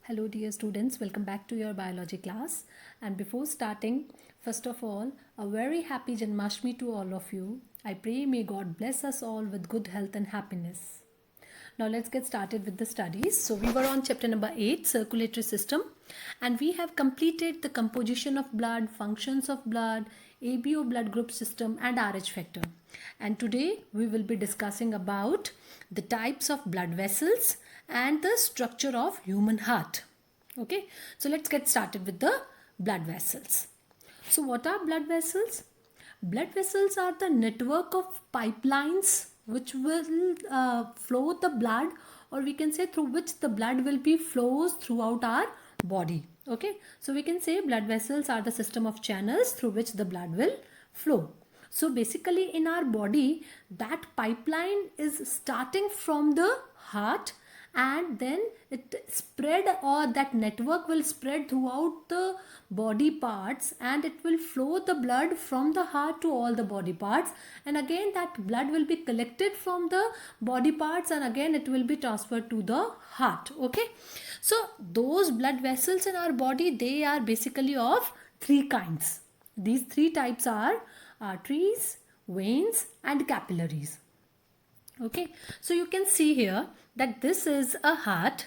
Hello dear students, welcome back to your biology class. And before starting, first of all, a very happy Janmashtami to all of you. I pray may God bless us all with good health and happiness. Now let's get started with the studies. So we were on chapter number 8, circulatory system, and we have completed the composition of blood, functions of blood, ABO blood group system and RH factor. And today we will be discussing about the types of blood vessels and the structure of human heart. Okay, so let's get started with the blood vessels. So what are blood vessels? Blood vessels are the network of pipelines which will flow the blood, or we can say through which the blood will be flows throughout our body. Okay, so we can say blood vessels are the system of channels through which the blood will flow. So basically in our body, that pipeline is starting from the heart, and then it spread, or that network will spread throughout the body parts, and it will flow the blood from the heart to all the body parts, and again that blood will be collected from the body parts, and again it will be transferred to the heart. Okay, so those blood vessels in our body, they are basically of three kinds. These three types are arteries, veins and capillaries. Okay, so you can see here that this is a heart,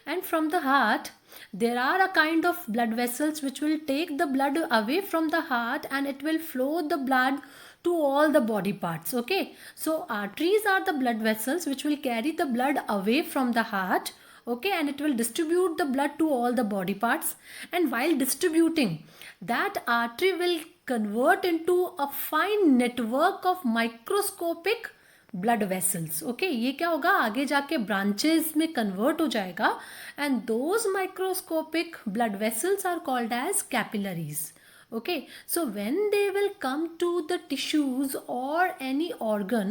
and from the heart there are a kind of blood vessels which will take the blood away from the heart, and it will flow the blood to all the body parts. Okay, so arteries are the blood vessels which will carry the blood away from the heart. Okay, and it will distribute the blood to all the body parts, and while distributing, that artery will convert into a fine network of microscopic blood vessels. Okay, ये क्या होगा, आगे जाके branches में convert हो जाएगा, and those microscopic blood vessels are called as capillaries. Okay, so when they will come to the tissues or any organ,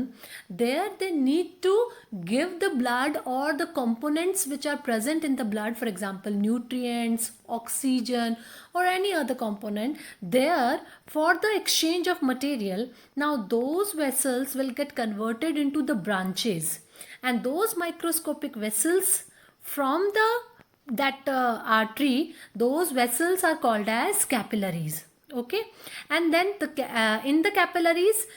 there they need to give the blood or the components which are present in the blood, for example nutrients, oxygen or any other component there for the exchange of material. Now those vessels will get converted into the branches, and those microscopic vessels from the artery, those vessels are called as capillaries. Okay, and then in the capillaries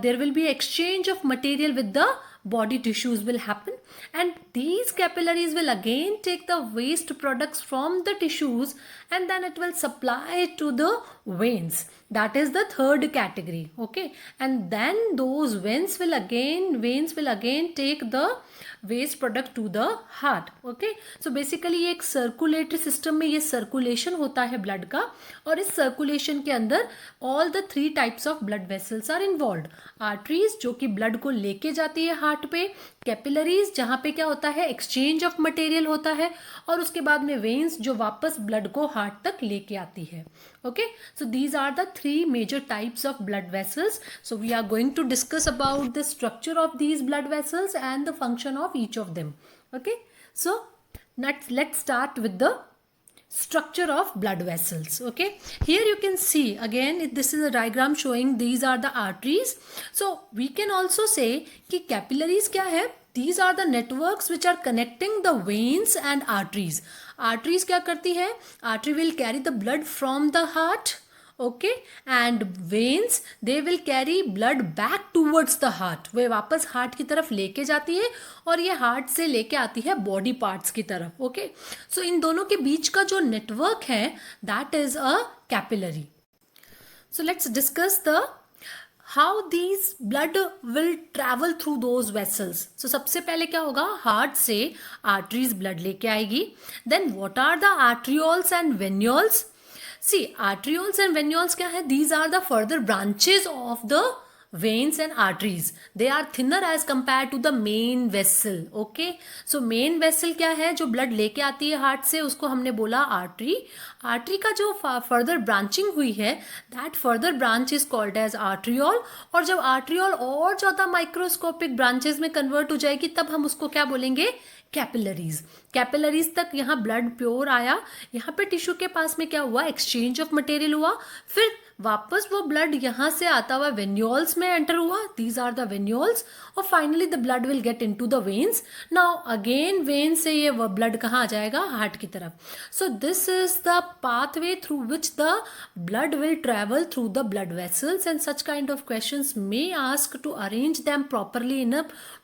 there will be exchange of material with the body tissues will happen, and these capillaries will again take the waste products from the tissues, and then it will supply it to the veins. That is the third category. Okay, and then those veins will again take the waste product to the heart. Okay, so basically ये एक circulatory system में ये circulation होता है blood का, और इस circulation के अंदर all the three types of blood vessels are involve. Arteries जो कि ब्लड को लेके जाती है हार्ट पे, कैपिलरीज जहाँ पे क्या होता है, एक्सचेंज ऑफ मटेरियल होता है, और उसके बाद में वेन्स जो वापस ब्लड को हार्ट तक लेके आती है. Okay, so these are the three major types of blood vessels. So we are going to discuss about the structure of these blood vessels and the function of each of them. Okay, so let's start with the structure of blood vessels. Okay, here you can see again, this is a diagram showing these are the arteries. So we can also say कि capillaries क्या है, these are the networks which are connecting the veins and arteries. Arteries क्या करती है, artery will carry the blood from the heart. Okay, and veins they will carry blood back towards the heart. वे वापस heart की तरफ लेके जाती है, और ये हार्ट से लेके आती है बॉडी पार्ट्स की तरफ. ओके, सो इन दोनों के बीच का जो नेटवर्क है, that is a capillary. So let's discuss the how these blood will travel through those vessels. So सबसे पहले क्या होगा, हार्ट से arteries blood लेके आएगी. Then what are the arterioles and venules? See, arterioles and venules क्या है, these are the further branches of the veins and arteries. They are thinner as compared to the main vessel. Okay, so main vessel क्या है, जो blood लेके आती है heart से, उसको हमने बोला artery. आर्टरी का जो फर्दर ब्रांचिंग हुई है, that further branch is called as arteriole. और जब आर्ट्रियोल और ज़्यादा माइक्रोस्कोपिक ब्रांचेस में कन्वर्ट हो जाएगी, तब हम उसको क्या बोलेंगे, कैपिलरीज. कैपिलरीज तक यहाँ ब्लड प्योर आया, यहाँ पे टिश्यू के पास में क्या हुआ, एक्सचेंज ऑफ मटेरियल हुआ, फिर वापस वो ब्लड यहाँ से आता हुआ वेन्यूल्स में एंटर हुआ, दीज आर द वेन्यूल्स, और finally the blood will get into the veins. Now again when से ये ब्लड कहाँ आ जाएगा, हार्ट की तरफ. So this is the pathway through which the blood will travel through the blood vessels, and such kind of questions may ask to arrange them properly in a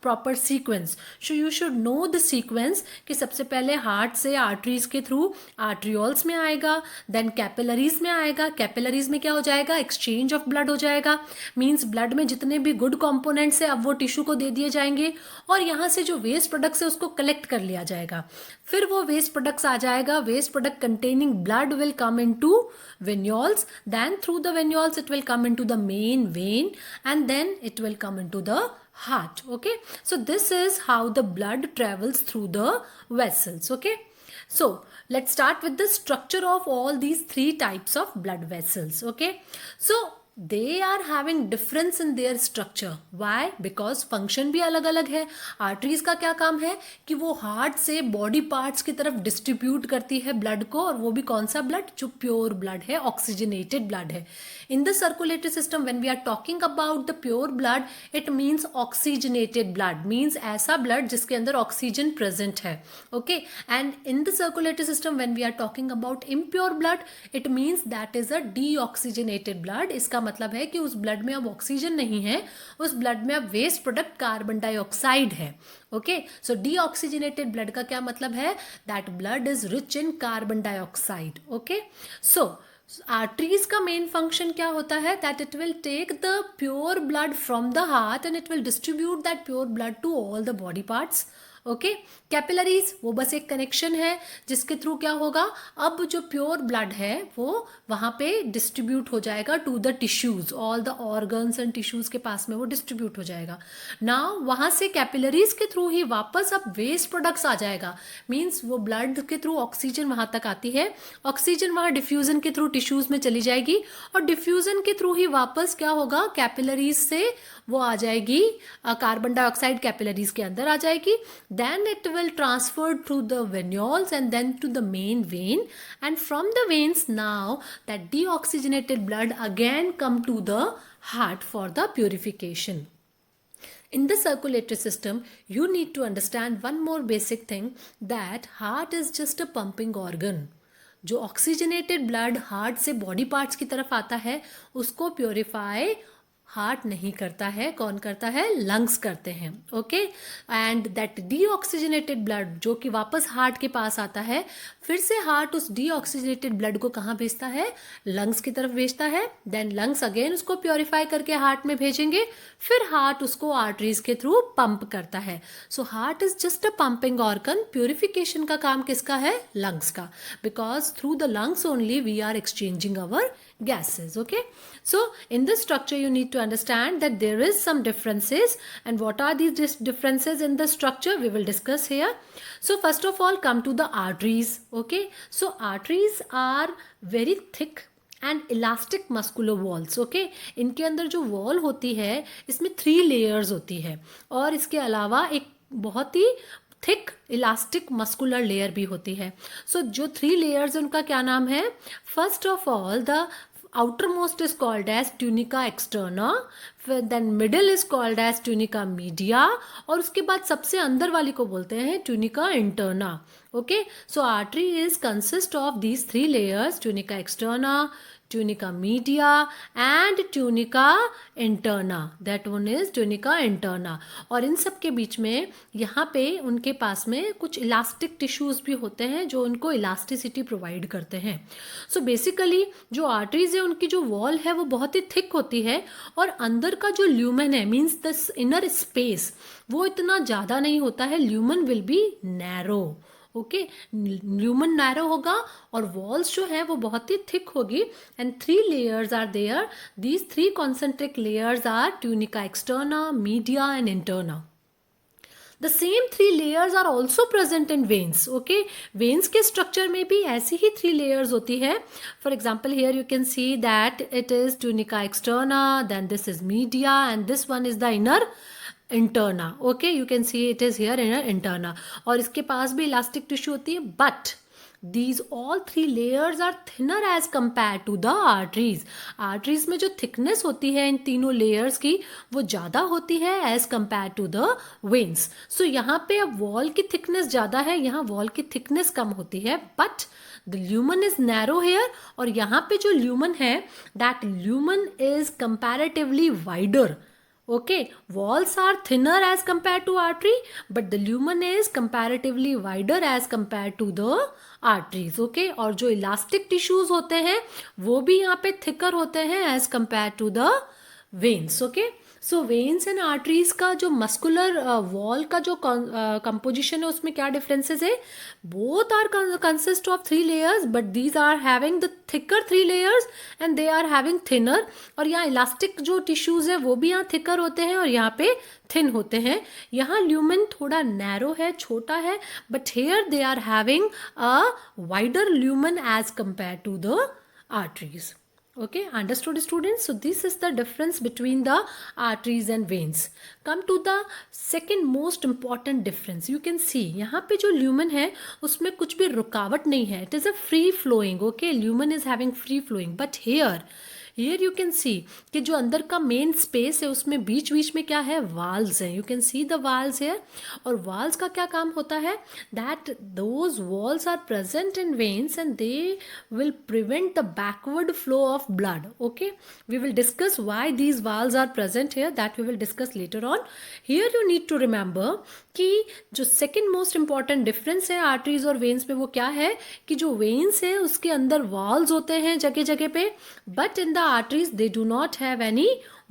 proper sequence. So you should know the sequence कि सबसे पहले heart से arteries के through arterioles में आएगा, then capillaries में आएगा, capillaries में क्या हो जाएगा, एक्सचेंज ऑफ ब्लड हो जाएगा, मीन्स ब्लड में जितने भी गुड कंपोनेंट्स है अब वो टिश्यू को दे दिए जाएंगे, और यहाँ से जो वेस्ट प्रोडक्ट्स है उसको कलेक्ट कर लिया जाएगा. फिर वो वेस्ट प्रोडक्ट्स आ जाएगा, waste product containing blood will come into venules, then through the venules it will come into the main vein, and then it will come into the heart. Okay, so this is how the blood travels through the vessels. Okay, so let's start with the structure of all these three types of blood vessels. Okay, so they are having difference in their structure. Why? Because function भी अलग अलग है. Arteries का क्या काम है कि वो हार्ट से बॉडी पार्ट्स की तरफ डिस्ट्रीब्यूट करती है ब्लड को, और वो भी कौन सा ब्लड, जो प्योर ब्लड है, ऑक्सीजनेटेड ब्लड है. In the circulatory system when we are talking about the pure blood, it means oxygenated blood, means ऐसा ब्लड जिसके अंदर ऑक्सीजन प्रेजेंट है. Okay, and in the circulatory system when we are talking about impure blood, it means that is a deoxygenated blood. इसका मतलब है कि उस blood में अब ऑक्सीजन नहीं है, उस ब्लड में अब वेस्ट प्रोडक्ट कार्बन डाइऑक्साइड है. ओके, सो डीऑक्सीजनेटेड ब्लड का क्या मतलब है, that blood is rich in carbon dioxide. Okay, so arteries का मेन फंक्शन क्या होता है, that it will take the pure blood from the heart and it will distribute that pure blood to all the body parts. Okay, capillaries वो बस एक connection है जिसके through क्या होगा, अब जो प्योर ब्लड है वो वहां पे डिस्ट्रीब्यूट हो जाएगा to the tissues, all the organs and tissues के पास में वो डिस्ट्रीब्यूट हो जाएगा. नाउ वहां से कैपिलरीज के थ्रू ही वापस अब वेस्ट प्रोडक्ट्स आ जाएगा, मीन्स वो ब्लड के थ्रू ऑक्सीजन वहां तक आती है, ऑक्सीजन वहां डिफ्यूजन के थ्रू टिश्यूज में चली जाएगी, और डिफ्यूजन के थ्रू ही वापस क्या होगा, कैपिलरीज से वो आ जाएगी, कार्बन डाइऑक्साइड कैपिलरीज के अंदर आ जाएगी. Then it will transfer through the venules and then to the main vein, and from the veins now that deoxygenated blood again come to the heart for the purification. In the circulatory system, you need to understand one more basic thing, that heart is just a pumping organ. जो oxygenated blood heart से body parts की तरफ आता है उसको purify heart नहीं करता है, कौन करता है, लंग्स करते हैं. Okay, and that deoxygenated blood जो कि वापस हार्ट के पास आता है, फिर से हार्ट उस डीऑक्सीजनेटेड ब्लड को कहाँ भेजता है, लंग्स की तरफ भेजता है. देन लंग्स अगेन उसको प्योरीफाई करके हार्ट में भेजेंगे, फिर हार्ट उसको आर्टरीज के थ्रू पंप करता है. So heart is just a pumping organ. Purification का काम किसका है, लंग्स का, because through the lungs only we are exchanging our gases. Okay, so in this structure you need to understand that there is some differences, and what are these differences in the structure we will discuss here. So first of all come to the arteries. Okay, so arteries are very thick and elastic muscular walls. Okay, इनके अंदर जो wall होती है इसमें 3 layers होती है, और इसके अलावा एक बहुत ही थिक इलास्टिक मस्कुलर लेयर भी होती है. सो जो 3 लेयर्स उनका क्या नाम है, first of all the outermost is called as tunica externa, then middle is called as tunica media, और उसके बाद सबसे अंदर वाली को बोलते हैं tunica interna. Okay, so artery is consist of these 3 layers, tunica externa, tunica media and tunica interna. That one is tunica interna. और इन सब के बीच में यहाँ पे उनके पास में कुछ इलास्टिक टिश्यूज भी होते हैं जो उनको इलास्टिसिटी प्रोवाइड करते हैं. सो बेसिकली जो आर्टरीज है उनकी जो वॉल है वो बहुत ही थिक होती है, और अंदर का जो ल्यूमेन है, मीन्स द इनर स्पेस, वो इतना ज़्यादा नहीं होता है. Lumen will be narrow. Okay, lumen narrow होगा और वॉल्स जो है वो बहुत ही थिक होगी. And 3 layers are there. These 3 concentric layers are tunica externa, media and interna. The same 3 layers are also present in veins. Okay, veins के structure में भी ऐसी ही 3 layers होती है. For example, here you can see that it is tunica externa, then this is media, and this one is the inner interna. Okay, you can see it is here inner interna. और इसके पास भी elastic tissue होती है, but these all three layers are thinner as compared to the arteries. Arteries में जो thickness होती है इन तीनों layers की वो ज़्यादा होती है as compared to the veins. So यहाँ पे अब wall की thickness ज़्यादा है, यहाँ wall की thickness कम होती है, but the lumen is narrow here. और यहाँ पे जो lumen है that lumen is comparatively wider. Okay, walls are thinner as compared to artery, but the lumen is comparatively wider as compared to the arteries. Okay, और जो elastic tissues होते हैं वो भी यहाँ पे thicker होते हैं as compared to the veins. Okay, so veins and arteries का जो muscular wall का जो composition है उसमें क्या differences है? Both are consist of 3 layers, but these are having the thicker 3 layers and they are having thinner. और यहाँ elastic जो tissues है वो भी यहाँ thicker होते हैं और यहाँ पे thin होते हैं. यहाँ lumen थोड़ा narrow है, छोटा है, but here they are having a wider lumen as compared to the arteries. Okay, understood students? So this is the difference between the arteries and veins. Come to the second most important difference. You can see यहाँ पे जो lumen है उसमें कुछ भी रुकावट नहीं है. It is a free flowing. Okay, lumen is having free flowing. But here you can see कि जो अंदर का मेन स्पेस है उसमें बीच बीच में क्या है, वाल्स हैं. You can see the valves here. और वाल्स का क्या काम होता है, that those valves are present in veins and they will prevent the backward flow of blood. Okay, we will discuss why these valves are present here, that we will discuss later on. Here you need to remember कि जो second most important difference है arteries और veins में वो क्या है कि जो वेन्स है उसके अंदर वॉल्स होते हैं जगह जगह पे, but in the arteries they do not have any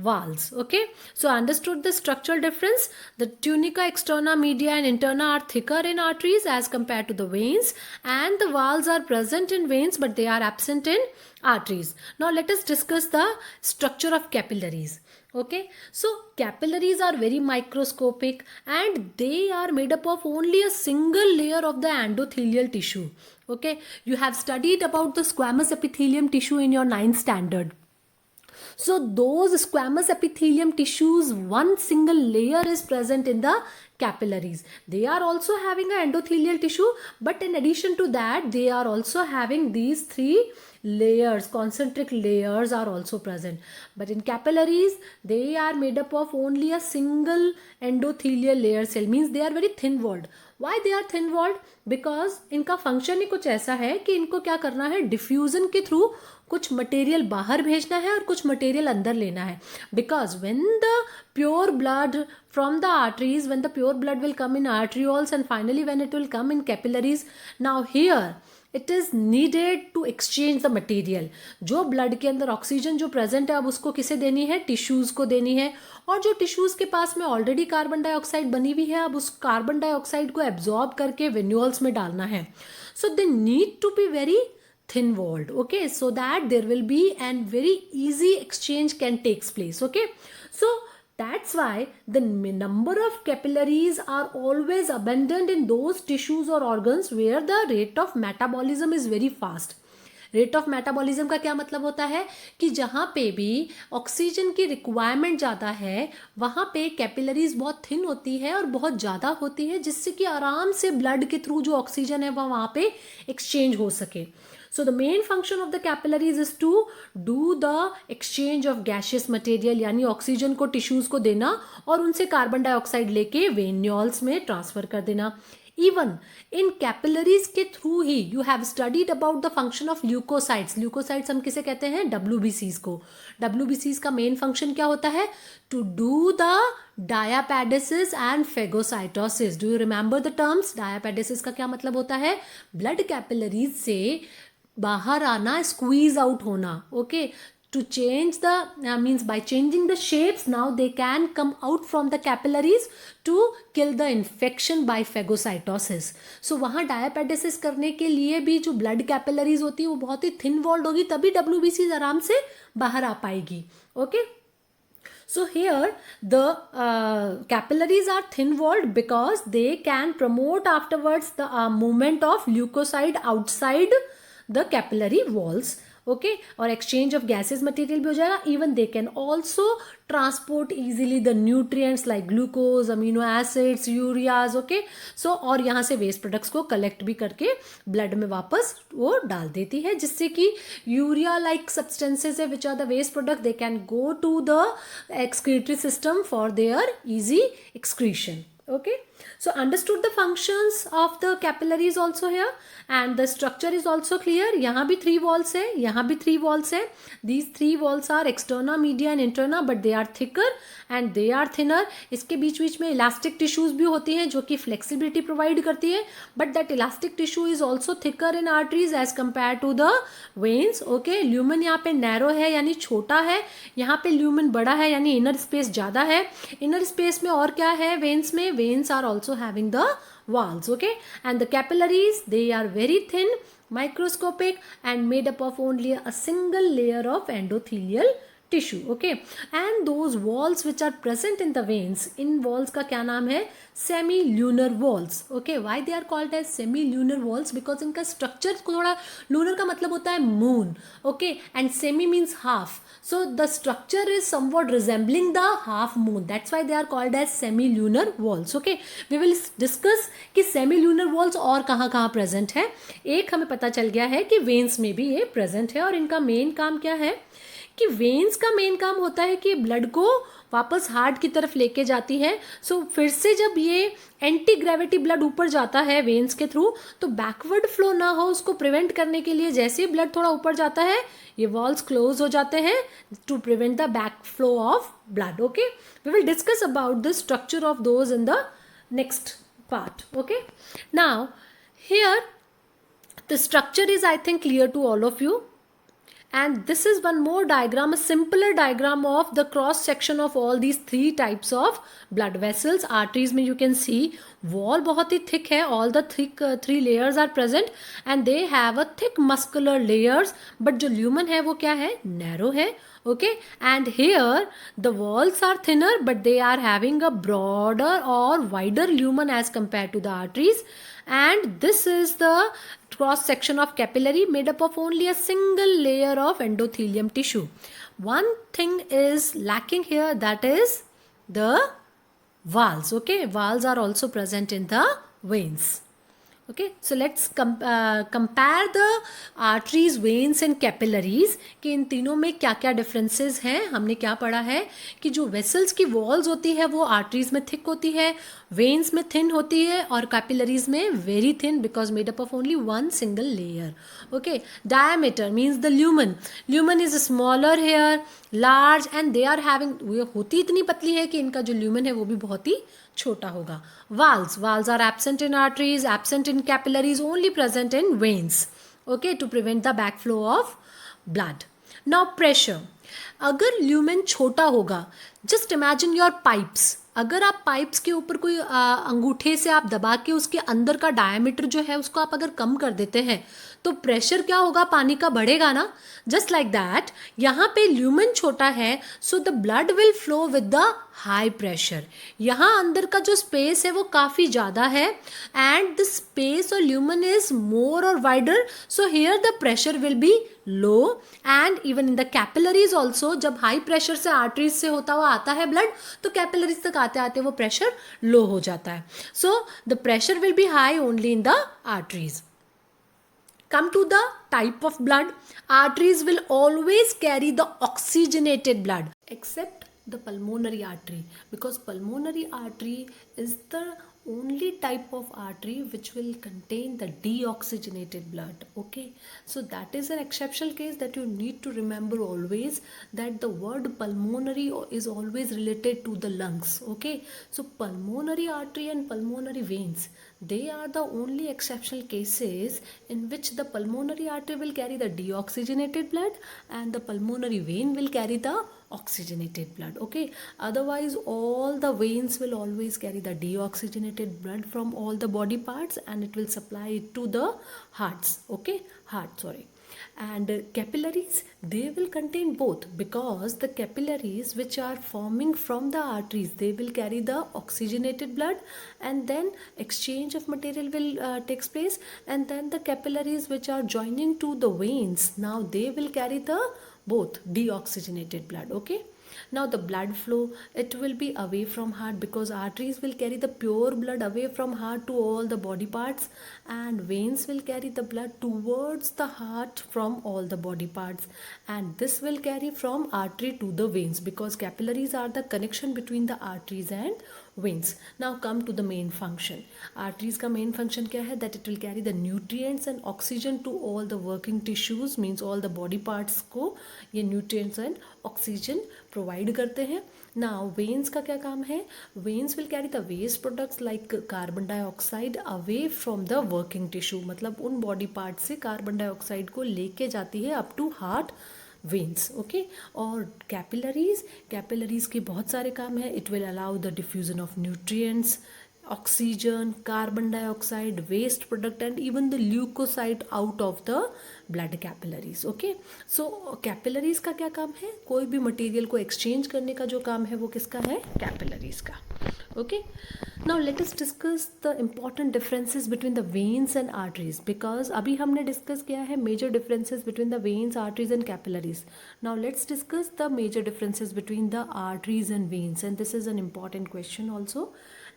valves. Okay, so understood the structural difference. The tunica externa, media and interna are thicker in arteries as compared to the veins, and the valves are present in veins but they are absent in arteries. Now let us discuss the structure of capillaries. Okay, so capillaries are very microscopic and they are made up of only a single layer of the endothelial tissue. Okay, you have studied about the squamous epithelium tissue in your 9th standard. So those squamous epithelium tissues, one single layer is present in the capillaries. They are also having an endothelial tissue, but in addition to that they are also having these 3 layers, concentric layers are also present. But in capillaries they are made up of only a single endothelial layer cell, means they are very thin walled. Why they are thin walled? Because इनका function ही कुछ ऐसा है कि इनको क्या करना है, diffusion के थ्रू कुछ मटेरियल बाहर भेजना है और कुछ मटेरियल अंदर लेना है. Because when the pure blood from the arteries, when the pure blood will come in arterioles and finally when it will come in capillaries, now here it is needed to exchange the material. जो blood के अंदर oxygen जो present है अब उसको किसे देनी है, टिश्यूज को देनी है. और जो टिश्यूज के पास में ऑलरेडी कार्बन डाइऑक्साइड बनी हुई है अब उस कार्बन डाइऑक्साइड को एब्जॉर्ब करके वेन्यूल्स में डालना है. So they need to be very thin walled, okay, so that there will be and very easy exchange can takes place. Okay, so that's why the number of capillaries are always abundant in those tissues or organs where the rate of metabolism is very fast. Rate of metabolism का क्या मतलब होता है कि जहाँ पे भी oxygen की रिक्वायरमेंट ज़्यादा है वहाँ पे कैपिलरीज बहुत थिन होती है और बहुत ज़्यादा होती है, जिससे कि आराम से ब्लड के थ्रू जो ऑक्सीजन है वह वहाँ पे एक्सचेंज हो सके. So the main function of the capillaries is to do the exchange of gaseous material, यानी ऑक्सीजन को टिश्यूज को देना और उनसे कार्बन डाइऑक्साइड लेके वेन्यूल्स में ट्रांसफर कर देना. Even in capillaries के through he you have studied about the function of leukocytes. Leukocytes हम किसे कहते हैं, WBCs को. WBCs का मेन फंक्शन क्या होता है, to do the diapedesis and phagocytosis. Do you remember the terms? Diapedesis का क्या मतलब होता है, ब्लड कैपिलरीज से बाहर आना, स्क्वीज आउट होना. Okay, to change the means by changing the shapes now they can come out from the capillaries to kill the infection by phagocytosis. So वहाँ diapedesis करने के लिए भी जो blood capillaries होती है वो बहुत ही thin walled होगी, तभी WBCs आराम से बाहर आ पाएगी. Okay, so here the capillaries are thin walled because they can promote afterwards the movement of leukocyte outside the capillary walls. Okay, और एक्सचेंज ऑफ गैसेज मटेरियल भी हो जाएगा. Even they can also transport easily the nutrients like glucose, amino acids, ureas. Okay, so और यहाँ से waste products को collect भी करके ब्लड में वापस वो डाल देती है, जिससे कि यूरिया लाइक सब्सटेंसेज है which are the waste product, they can go to the excretory system for their easy excretion. Okay, so understood the functions of the capillaries also here, and the structure is also clear. यहाँ भी 3 walls है, यहाँ भी 3 walls है. These 3 walls are externa, media and interna, but they are thicker and they are thinner. इसके बीच बीच में elastic tissues भी होती हैं जो कि flexibility provide करती है, but that elastic tissue is also thicker in arteries as compared to the veins. Okay, lumen यहाँ पे narrow है यानी छोटा है, यहाँ पे lumen बड़ा है यानी inner space ज़्यादा है. inner space में और क्या है veins में? Veins are also having the walls. Okay, and the capillaries, they are very thin, microscopic and made up of only a single layer of endothelial tissue. Okay, and those walls which are present in the veins, in walls का क्या नाम है? semi-lunar walls. Okay, why they are called as semi-lunar walls? Because इनका structure थोड़ा, lunar का मतलब होता है moon. Okay, and semi means half. So the structure is somewhat resembling the half moon. That's why they are called as semi-lunar walls. Okay, we will discuss कि semi-lunar walls और कहाँ कहाँ present है. एक हमें पता चल गया है कि veins में भी ये present है, और इनका main काम क्या है कि वेन्स का मेन काम होता है कि ब्लड को वापस हार्ट की तरफ लेके जाती है. सो फिर से जब ये एंटी ग्रेविटी ब्लड ऊपर जाता है वेन्स के थ्रू, तो बैकवर्ड फ्लो ना हो उसको प्रिवेंट करने के लिए जैसे ही ब्लड थोड़ा ऊपर जाता है ये वॉल्स क्लोज हो जाते हैं to prevent the back flow of blood. Okay, we will discuss about the structure of those in the next part. Okay, now here the structure is I think clear to all of you. And this is one more diagram, a simpler diagram of the cross section of all these 3 types of blood vessels. Arteries में you can see wall बहुत ही thick है, all the thick 3 layers are present and they have a thick muscular layers, but जो lumen है वो क्या है? narrow है. Okay, and here the walls are thinner but they are having a broader or wider lumen as compared to the arteries, and this is the cross section of capillary made up of only a single layer of endothelium tissue. One thing is lacking here, that is the valves. Okay, valves are also present in the veins. Okay, so let's compare the arteries, veins and capillaries कि इन तीनों में क्या क्या differences हैं. हमने क्या पढ़ा है कि जो vessels की walls होती है वो arteries में thick होती है, veins में thin होती है, और capillaries में very thin because made up of only one single layer. Okay, diameter means the lumen. Lumen is smaller here, large, and they are having, वो होती इतनी पतली है कि इनका जो lumen है वो भी बहुत ही छोटा होगा. Valves are absent in arteries, absent in capillaries, only present in veins. Okay, to prevent the backflow of blood. Now pressure. अगर lumen छोटा होगा, just imagine your pipes. अगर आप पाइप्स के ऊपर कोई अंगूठे से आप दबा के उसके अंदर का डायमीटर जो है उसको आप अगर कम कर देते हैं तो प्रेशर क्या होगा? पानी का बढ़ेगा ना. जस्ट लाइक दैट यहाँ पे ल्यूमेन छोटा है, सो the blood will flow with the high pressure. यहाँ अंदर का जो स्पेस है वो काफ़ी ज़्यादा है, एंड द स्पेस और ल्यूमेन इज मोर और wider, so here the pressure will be low. And even in the capillaries also, जब हाई प्रेशर से आर्टरीज से होता हुआ आता है ब्लड तो कैपिलरीज तक आते आते वो प्रेशर लो हो जाता है. So the pressure will B high only in the arteries. Come to the type of blood. Arteries will always carry the oxygenated blood except the pulmonary artery, because pulmonary artery is the only type of artery which will contain the deoxygenated blood. Okay, so that is an exceptional case that you need to remember always, that the word pulmonary is always related to the lungs. Okay, so pulmonary artery and pulmonary veins, they are the only exceptional cases in which the pulmonary artery will carry the deoxygenated blood and the pulmonary vein will carry the oxygenated blood. Okay, otherwise all the veins will always carry the deoxygenated blood from all the body parts and it will supply it to the hearts. Okay, heart, sorry. And capillaries, they will contain both, because the capillaries which are forming from the arteries, they will carry the oxygenated blood, and then exchange of material will takes place, and then the capillaries which are joining to the veins, now they will carry the both deoxygenated blood. Okay, now the blood flow, it will be away from heart, because arteries will carry the pure blood away from heart to all the body parts, and veins will carry the blood towards the heart from all the body parts, and this will carry from artery to the veins, because capillaries are the connection between the arteries and veins. Now come to the main function. Arteries का main function क्या है? That it will carry the nutrients and oxygen to all the working tissues, means all the body parts को ये nutrients and oxygen provide करते हैं. Now veins का क्या काम है? Veins will carry the waste products like carbon dioxide away from the working tissue, मतलब उन body parts से carbon dioxide को लेके जाती है up to heart veins. Okay, और कैपिलरीज के बहुत सारे काम है. It will allow the diffusion of nutrients, oxygen, carbon dioxide, waste product and even the leucocyte out of the blood capillaries. Okay, so capillaries का क्या काम है? कोई भी मटेरियल को एक्सचेंज करने का जो काम है वो किसका है? कैपिलरीज का. Okay, now let us discuss the important differences between the veins and arteries, because अभी हमने discuss किया है major differences between the veins, arteries and capillaries. Now let's discuss the major differences between the arteries and veins, and this is an important question also.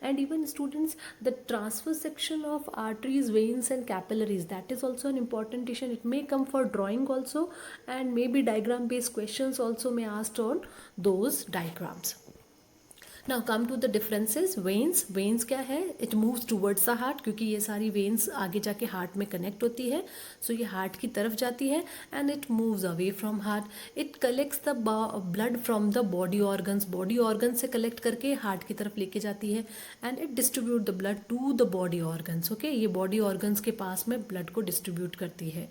And even students, the transverse section of arteries, veins and capillaries, that is also an important question. It may come for drawing also, and maybe diagram based questions also may asked on those diagrams. Now come to the differences. Veins क्या है? It moves towards the heart, क्योंकि ये सारी veins आगे जाके heart में connect होती है, सो ये हार्ट की तरफ जाती है, and it moves away from heart. It collects the blood from the body organs से कलेक्ट करके हार्ट की तरफ लेके जाती है, and it distribute the blood to the body organs. Okay, ये बॉडी ऑर्गन्स के पास में ब्लड को डिस्ट्रीब्यूट करती है.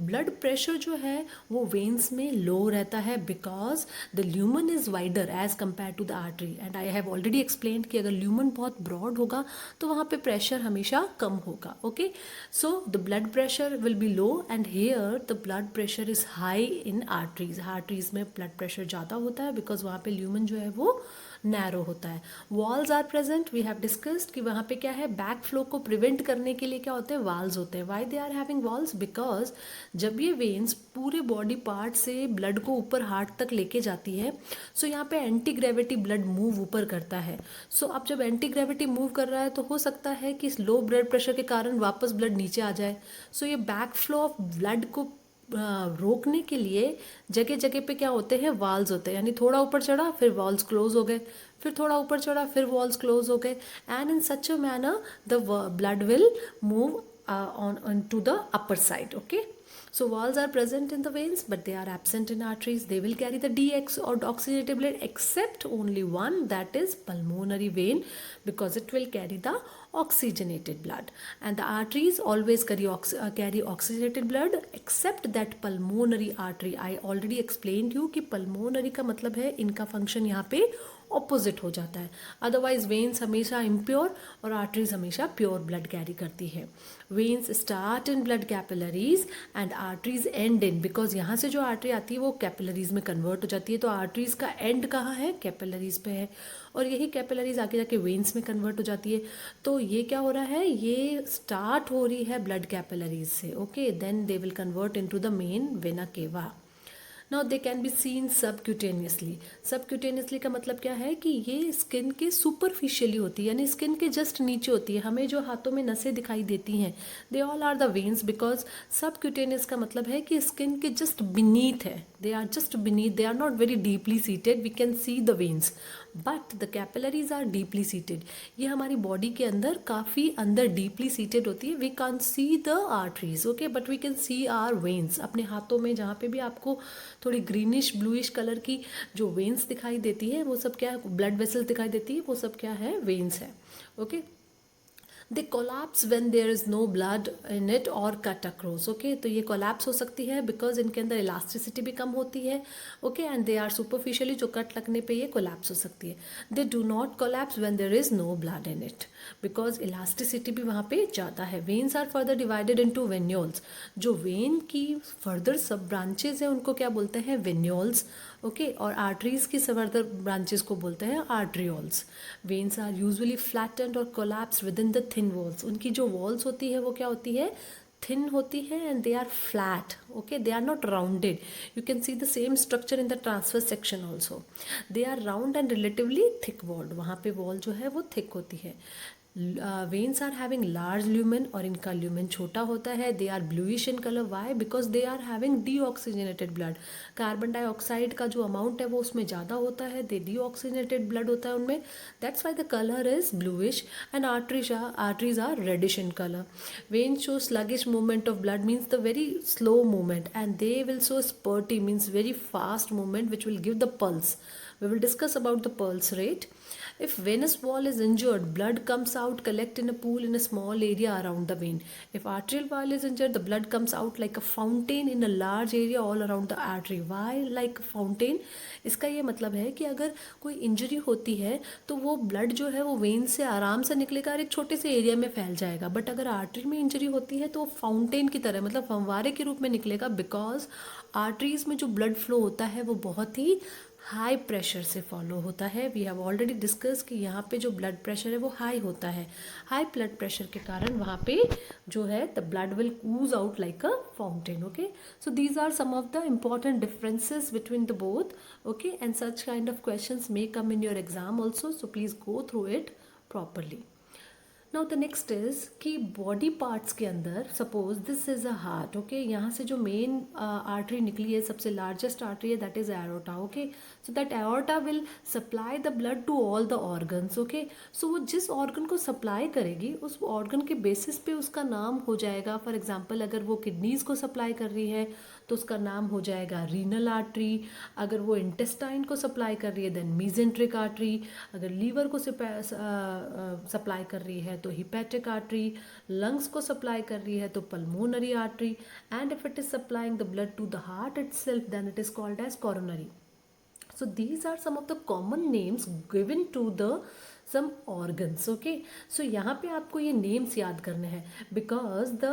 ब्लड प्रेशर जो है वो वेन्स में लो रहता है, because the lumen is wider as compare to the artery. And I have already explained कि अगर ल्यूमन बहुत ब्रॉड होगा तो वहाँ पे प्रेशर हमेशा कम होगा. Okay, so the blood pressure will be low, and here the blood pressure is high in arteries. Arteries में ब्लड प्रेशर ज़्यादा होता है, बिकॉज वहाँ पे ल्यूमन जो है वो नैरो होता है. Valves are present, we have discussed कि वहाँ पे क्या है, बैक फ्लो को प्रिवेंट करने के लिए क्या होते हैं, वाल्स होते हैं. Why they are having valves? Because जब ये वेन्स पूरे बॉडी पार्ट से ब्लड को ऊपर हार्ट तक लेके जाती है, सो यहाँ पे एंटी ग्रेविटी ब्लड मूव ऊपर करता है. सो अब जब एंटी ग्रेविटी मूव कर रहा है तो हो सकता है कि इस लो ब्लड प्रेशर के कारण वापस ब्लड नीचे आ जाए. सो ये बैक फ्लो ऑफ ब्लड को रोकने के लिए जगह जगह पे क्या होते हैं, वाल्स होते हैं. यानी थोड़ा ऊपर चढ़ा फिर वॉल्स क्लोज हो गए, फिर थोड़ा ऊपर चढ़ा फिर वॉल्स क्लोज हो गए, and in such a manner the blood will move on to the upper side. Okay, so walls are present in the veins but they are absent in arteries. They will carry the DX or oxygenated blood, except only one, that is pulmonary vein, because it will carry the oxygenated blood, and the arteries always carry oxygenated blood except that pulmonary artery. I already explained you कि pulmonary का मतलब है इनका function यहाँ पे opposite हो जाता है. अदरवाइज वेन्स हमेशा इम्प्योर और आर्टरीज हमेशा प्योर ब्लड कैरी करती है. Veins start in blood capillaries and arteries and in, because यहाँ से जो आर्टरी आती है वो कैपिलरीज में कन्वर्ट हो जाती है, तो आर्टरीज का एंड कहाँ है, कैपिलरीज पे है, और यही कैपिलरीज आगे जाके वेन्स में कन्वर्ट हो जाती है. तो ये क्या हो रहा है, ये स्टार्ट हो रही है ब्लड कैपिलरीज से. Okay, then they will convert into the main vena cava. Now they can be seen subcutaneously. Subcutaneously का मतलब क्या है कि ये स्किन के सुपरफिशियली होती है, यानी स्किन के जस्ट नीचे होती है. हमें जो हाथों में नसें दिखाई देती हैं, they all are the veins, because subcutaneous का मतलब है कि स्किन के जस्ट बीनीथ है, they are just beneath, they are not very deeply seated. We can see the veins but the capillaries are deeply seated. ये हमारी body के अंदर काफ़ी अंदर डीपली सीटेड होती है. We can see the arteries, okay, but we can see our veins. अपने हाथों में जहाँ पे भी आपको थोड़ी ग्रीनिश ब्लूइश कलर की जो वेन्स दिखाई देती है वो सब क्या है, ब्लड वेसल्स दिखाई देती है, वो सब क्या है, वेन्स है. Okay, they collapse when there is no blood in it और कट अक्रॉस. ओके, तो ये कोलैप्स हो सकती है बिकॉज इनके अंदर इलास्टिसिटी भी कम होती है. Okay, and they are superficially, जो कट लगने पे ये कोलैप्स हो सकती है. They do not collapse when there is no blood in it because elasticity भी वहाँ पे ज़्यादा है. Veins are further divided into venules. जो वेन की फर्दर सब ब्रांचेज हैं उनको क्या बोलते हैं? वेन्यूल्स. ओके, और आर्टरीज की फर्दर ब्रांचेस को बोलते हैं arterioles. Veins are usually flattened और collapse with in the thin walls. उनकी जो वॉल्स होती है वो क्या होती है? थिन होती है and they are flat. Okay, they are not rounded. You can see the same structure in the transverse section also. They are round and relatively thick walled. वहाँ पे वॉल जो है वो थिक होती है. Veins are having large lumen, और इनका lumen छोटा होता है. They are bluish in colour. Why? Because they are having deoxygenated blood. Carbon dioxide का जो अमाउंट है वो उसमें ज़्यादा होता है. दे डीऑक्सीजनेटेड ब्लड होता है उनमें. That's why the colour is bluish. And arteries are reddish in color. Veins show sluggish movement of blood, means the very slow movement, and they will show spurty, means very fast movement, which will give the pulse. We will discuss about the pulse rate. If venous wall is injured, blood comes out, collect in a pool in a small area around the vein. If arterial wall is injured, the blood comes out like a fountain in a large area all around the artery. Why like fountain? इसका ये मतलब है कि अगर कोई injury होती है तो वो ब्लड जो है वो वेन से आराम से निकलेगा और एक छोटे से एरिया में फैल जाएगा. बट अगर आर्टरी में इंजरी होती है तो वो फाउंटेन की तरह, मतलब फंवारे के रूप में निकलेगा. बिकॉज आर्टरीज में जो ब्लड फ्लो होता है वो बहुत ही हाई प्रेशर से फॉलो होता है. वी हैव ऑलरेडी डिस्कस कि यहाँ पे जो ब्लड प्रेशर है वो हाई होता है. हाई ब्लड प्रेशर के कारण वहाँ पे जो है the blood will ooze out like a fountain. Okay, so these are some of the important differences between the both. Okay, and such kind of questions may come in your exam also, so please go through it properly. Now the next is कि body parts के अंदर suppose this is a heart. Okay, यहाँ से जो main artery निकली है, सबसे largest artery है, that is aorta. Okay, so that aorta will supply the blood to all the organs. Okay, so वो जिस ऑर्गन को सप्लाई करेगी उस ऑर्गन के बेसिस पे उसका नाम हो जाएगा. फॉर एग्जाम्पल अगर वो किडनीज को सप्लाई कर रही है तो उसका नाम हो जाएगा रीनल आर्टरी. अगर वो इंटेस्टाइन को सप्लाई कर रही है देन मीजेंट्रिक आर्टरी. अगर लीवर को सप्लाई कर रही है तो हिपैटिक आर्टरी. लंग्स को सप्लाई कर रही है तो pulmonary artery. And if it is supplying the blood to the heart itself then it is called as coronary. So these are some of the common names given to the some organs. Okay, so यहाँ पे आपको ये names याद करने हैं because the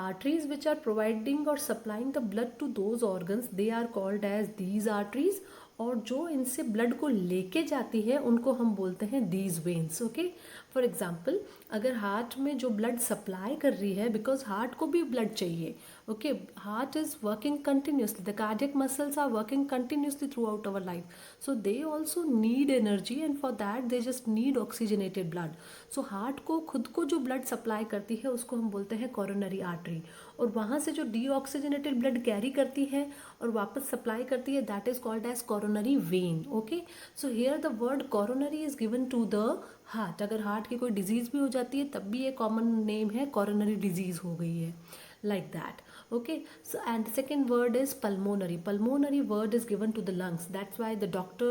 arteries which are providing or supplying the blood to those organs they are called as these arteries. और जो इनसे ब्लड को लेके जाती है उनको हम बोलते हैं these veins. Okay, for example अगर हार्ट में जो ब्लड सप्लाई कर रही है, बिकॉज हार्ट को भी ब्लड चाहिए. Okay, heart is working continuously, the cardiac muscles are working continuously throughout our life. So they also need energy and for that they just need oxygenated blood. So heart को खुद को जो blood supply करती है उसको हम बोलते हैं कॉरोनरी आर्टरी. और वहाँ से जो डीऑक्सीजनेटेड ब्लड कैरी करती है और वापस सप्लाई करती है that is called as coronary vein. Okay, so here the word coronary is given to the heart. अगर हार्ट की कोई डिजीज भी हो जाती है तब भी ये कॉमन नेम है, कॉरोनरी डिजीज हो गई है, like that. Okay, so and the second word is pulmonary. Pulmonary word is given to the lungs. That's why the doctor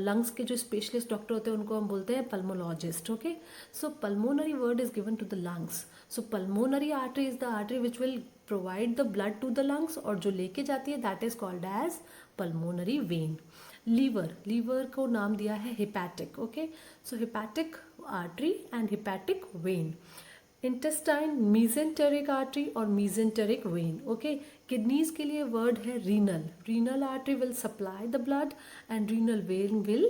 lungs के जो specialist doctor होते हैं उनको हम बोलते हैं pulmonologist. Okay, so pulmonary word is given to the lungs. So pulmonary artery is the artery which will provide the blood to the lungs और जो लेके जाती है that is called as pulmonary vein. Liver को नाम दिया है hepatic. Okay, so hepatic artery and hepatic vein. Intestine mesenteric artery और मीजेंटेरिक वेन. ओके, किडनीज के लिए वर्ड है renal artery will supply the blood and renal vein will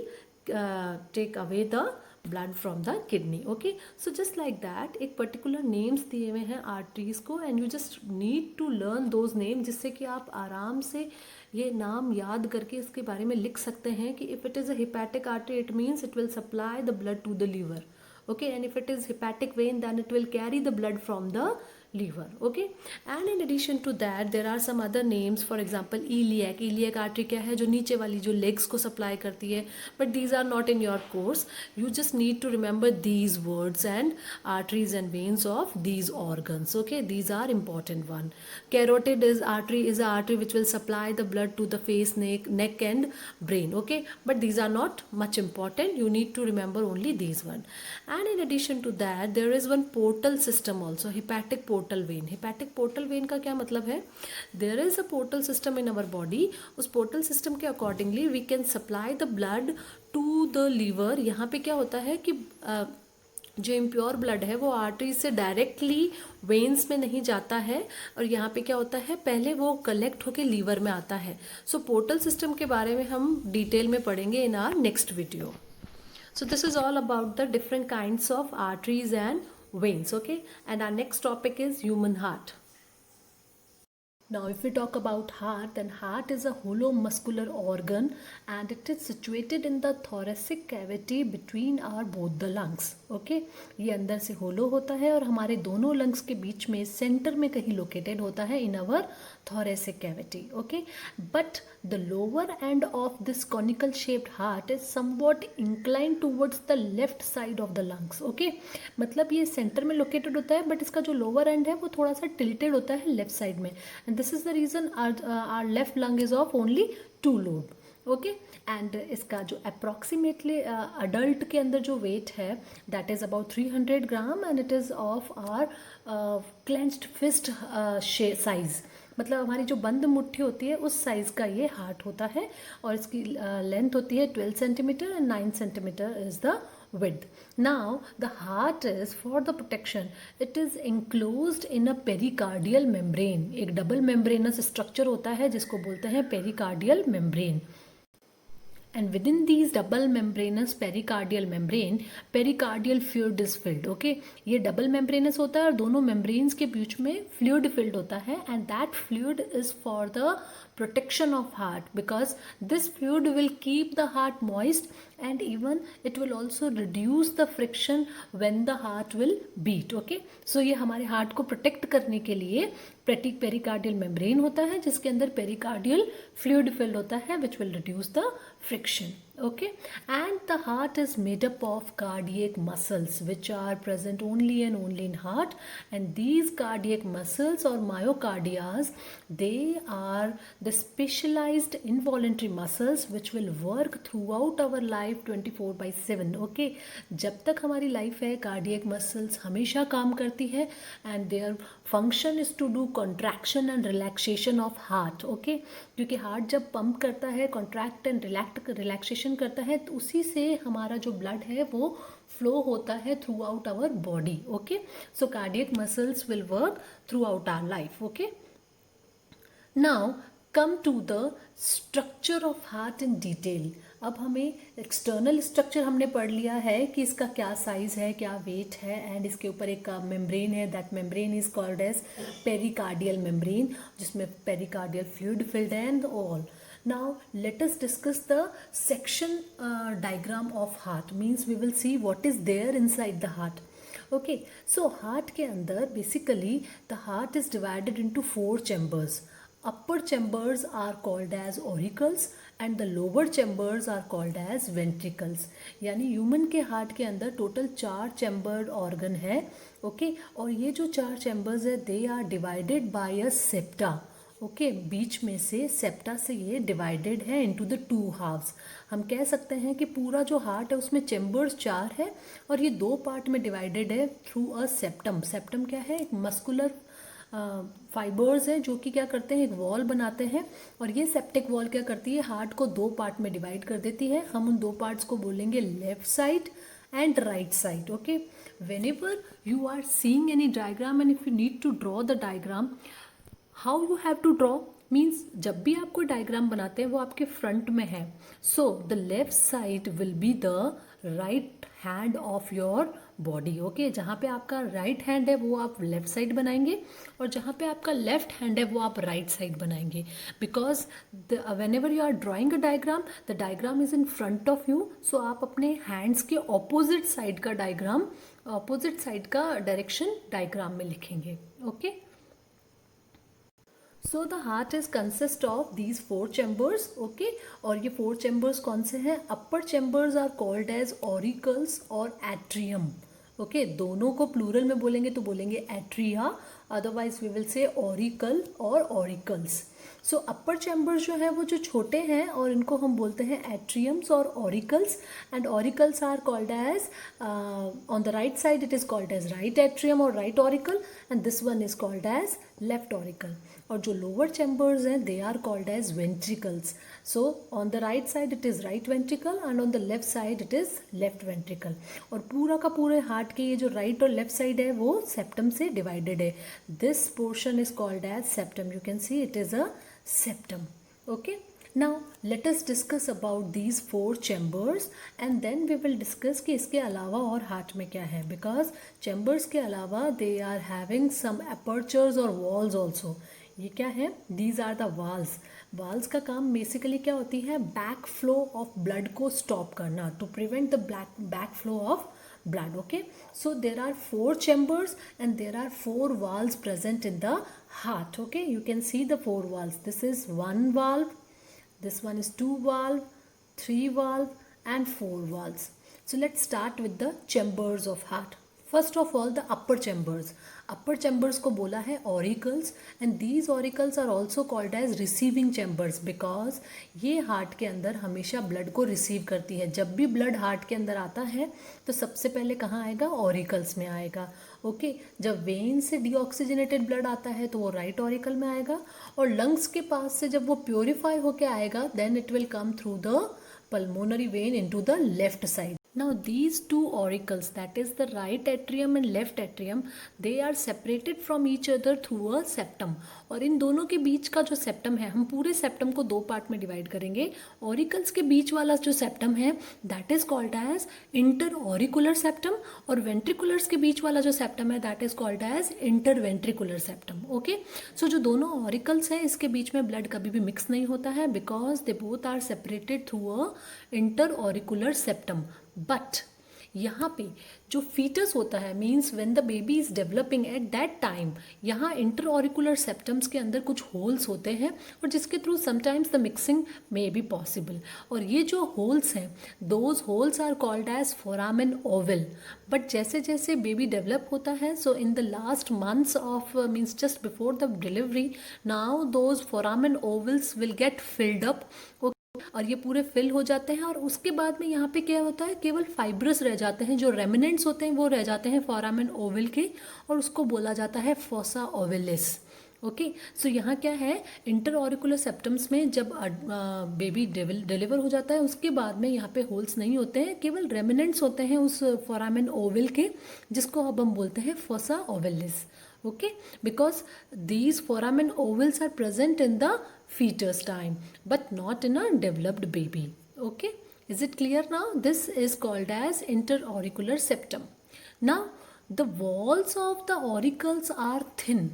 take away the blood from the kidney. Okay, so just like that एक particular names दिए हुए हैं arteries को and you just need to learn those name, जिससे कि आप आराम से ये नाम याद करके इसके बारे में लिख सकते हैं कि if it is a hepatic artery it means it will supply the blood to the liver. Okay, and if it is hepatic vein then it will carry the blood from the liver. Okay, and in addition to that there are some other names, for example iliac artery क्या है, जो नीचे वाली जो legs को supply करती है, but these are not in your course. You just need to remember these words and arteries and veins of these organs. Okay, these are important one. Carotid is a artery which will supply the blood to the face, neck and brain. Okay, but these are not much important. You need to remember only these one. And in addition to that there is one portal system also, hepatic portal vein. Hepatic portal vein का क्या मतलब है? There is a portal system in our body. उस portal system के accordingly we can supply the blood to the liver. यहाँ पे क्या होता है कि जो इम्प्योर ब्लड है वो आर्टरी से डायरेक्टली वेन्स में नहीं जाता है, और यहाँ पे क्या होता है, पहले वो कलेक्ट होके लीवर में आता है. सो पोर्टल सिस्टम के बारे में हम डिटेल में पढ़ेंगे in our next video. So this is all about the different kinds of arteries and veins. Okay, and our next topic is human heart. Now if we talk about heart, then heart is a hollow muscular organ and it is situated in the thoracic cavity between our both the lungs. Okay, ये अंदर से hollow होता है और हमारे दोनों lungs के बीच में सेंटर में कहीं located होता है in our thoracic cavity. Okay, but the lower end of this conical shaped heart is somewhat inclined towards the left side of the lungs. Okay, मतलब ये सेंटर में located होता है, but इसका जो lower end है वो थोड़ा सा tilted होता है left side में, and this is the reason our left lung is of only 2 lobe. Okay, and इसका जो अप्रॉक्सीमेटली अडल्ट के अंदर जो वेट है that is about 300 gram and it is of our clenched fist size. मतलब हमारी जो बंद मुट्ठी होती है उस साइज़ का ये हार्ट होता है, और इसकी लेंथ होती है 12 centimetre and 9 centimetre is the width. Now the heart is for the protection, it is enclosed in a pericardial membrane. एक डबल membranous structure होता है जिसको बोलते हैं pericardial membrane. And within these double membranous pericardial membrane, pericardial fluid is filled. Okay, ये double membranous होता है और दोनों membranes के बीच में fluid filled होता है, and that fluid is for the protection of heart, because this fluid will keep the heart moist and even it will also reduce the friction when the heart will beat. Okay, so ये हमारे heart को protect करने के लिए pericardial membrane होता है जिसके अंदर pericardial fluid filled होता है which will reduce the friction. Okay, and the heart is made up of cardiac muscles which are present only and only in heart, and these cardiac muscles or myocardias, they are the specialized involuntary muscles which will work throughout our life 24/7. Okay, जब तक हमारी life है cardiac muscles हमेशा काम करती है, and their function is to do contraction and relaxation of heart. Okay, क्योंकि heart जब पंप करता है, कॉन्ट्रैक्ट एंड रिलैक्सेशन करता है, तो उसी से हमारा जो ब्लड है वो फ्लो होता है throughout our body. Okay, so cardiac muscles will work throughout our life. Okay, now come to the structure of heart in detail. अब हमें एक्सटर्नल स्ट्रक्चर हमने पढ़ लिया है कि इसका क्या साइज़ है, क्या वेट है, एंड इसके ऊपर एक मेम्ब्रेन है, that membrane is called as pericardial membrane, जिसमें पेरिकार्डियल फ्लूइड फिल्ड है and all. Now let us discuss the section diagram of heart. Means we will see what is there inside the heart. Okay, so heart के अंदर basically the heart is divided into 4 chambers. Upper chambers are called as auricles and the lower chambers are called as ventricles. यानी human के heart के अंदर total 4 chambered organ है. Okay, और ये जो 4 चैम्बर्स है they are divided by a septa. Okay, बीच में से सेप्टा से ये डिवाइडेड है इनटू द 2 हाफ्स. हम कह सकते हैं कि पूरा जो हार्ट है उसमें चैम्बर्स 4 है और ये 2 पार्ट में डिवाइडेड है थ्रू अ सेप्टम. सेप्टम क्या है? एक मस्कुलर फाइबर्स है जो कि क्या करते हैं, एक वॉल बनाते हैं, और ये सेप्टिक वॉल क्या करती है, हार्ट को 2 पार्ट में डिवाइड कर देती है. हम उन 2 पार्ट्स को बोलेंगे left side and right side. Okay, whenever you are seeing any diagram and if you need to draw the diagram, how you have to draw means जब भी आप कोई डायग्राम बनाते हैं वो आपके फ्रंट में है. So the left side will be the right hand of your body. Okay, जहाँ पे आपका राइट हैंड है वो आप लेफ्ट साइड बनाएंगे और जहाँ पे आपका लेफ्ट हैंड है वो आप राइट साइड बनाएंगे. Because whenever you are drawing a diagram, the diagram is in front of you, so आप अपने हैंड्स के ऑपोजिट साइड का डायग्राम ऑपोजिट साइड का डायरेक्शन डायग्राम में लिखेंगे. Okay. So the heart is consist of these 4 chambers. Okay. और ये 4 chambers कौन से हैं? Upper chambers are called as auricles और एट्रियम. ओके. दोनों को प्लूरल में बोलेंगे तो बोलेंगे atria, otherwise we will say auricle और ऑरिकल्स. सो अपर चैम्बर्स जो है वो जो छोटे हैं और इनको हम बोलते हैं एट्रियम्स और auricles. And auricles are called as on the right side it is called as right atrium और right auricle, and this one is called as left auricle. और जो लोअर चैम्बर्स हैं they are called as ventricles. So on the right side it is right ventricle and on the left side it is left ventricle. और पूरा का पूरे heart के ये जो राइट और लेफ्ट साइड है वो सेप्टम से डिवाइडेड है. This portion is called as septum. You can see it is a septum. Okay. Now let us discuss about these 4 chambers and then we will discuss कि इसके अलावा और heart में क्या है, because chambers के अलावा they are having some apertures or walls also. ये क्या है? These are the walls. Walls का काम बेसिकली क्या होती है? बैक फ्लो ऑफ ब्लड को स्टॉप करना, to prevent the back flow of blood. Okay. So there are 4 chambers and there are 4 valves present in the heart. Okay. You can see the 4 valves. This is 1 valve, this one is 2 valve, 3 valve and 4 valves. So let's start with the chambers of heart. First of all, the upper chambers. Upper chambers को बोला है auricles, and these auricles are also called as receiving chambers, because ये heart के अंदर हमेशा blood को receive करती है. जब भी ब्लड हार्ट के अंदर आता है तो सबसे पहले कहाँ आएगा? ऑरिकल्स में आएगा. ओके. जब वेन से डीऑक्सीजनेटेड ब्लड आता है तो वो राइट ऑरिकल में आएगा, और लंग्स के पास से जब वो प्योरीफाई होके आएगा then it will come through the pulmonary vein into the left side. Now these 2 auricles, that is the right atrium and left atrium, they are separated from each other through a septum. और इन दोनों के बीच का जो septum है, हम पूरे septum को 2 पार्ट में डिवाइड करेंगे. ऑरिकल्स के बीच वाला जो सेप्टम है that is called as inter auricular septum, और वेंट्रिकुलर्स के बीच वाला जो सेप्टम है that is called as inter ventricular septum. Okay. So जो दोनों ऑरिकल्स हैं इसके बीच में ब्लड कभी भी मिक्स नहीं होता है, because they both are separated through a inter auricular septum. But यहाँ पे जो फीटस होता है, means when the baby is developing at that time, यहाँ इंटर ऑरिकुलर सेप्टम्स के अंदर कुछ होल्स होते हैं और जिसके through sometimes the mixing may be possible. और ये जो होल्स हैं those holes are called as foramen oval. But जैसे जैसे बेबी डेवलप होता है, so in the last months of means just before the delivery, now those foramen vowels will get filled up. और ये पूरे फिल हो जाते हैं, और उसके बाद में यहाँ पे क्या होता है? केवल फाइब्रस रह जाते हैं, जो रेमिनेंट्स होते हैं वो रह जाते हैं फोरामेन ओवल के, और उसको बोला जाता है फोसा ओवलिस. ओके. सो यहाँ क्या है? इंटर ऑरिकुलर सेप्टम्स में जब बेबी डिलीवर हो जाता है उसके बाद में यहाँ पे होल्स नहीं होते हैं, केवल रेमिनेंट्स होते हैं उस फोरामेन ओवल के, जिसको अब हम बोलते हैं fossa ओवलिस. Okay, because these foramen ovals are present in the fetus time but not in a developed baby. Okay, is it clear now? This is called as interauricular septum. Now the walls of the auricles are thin.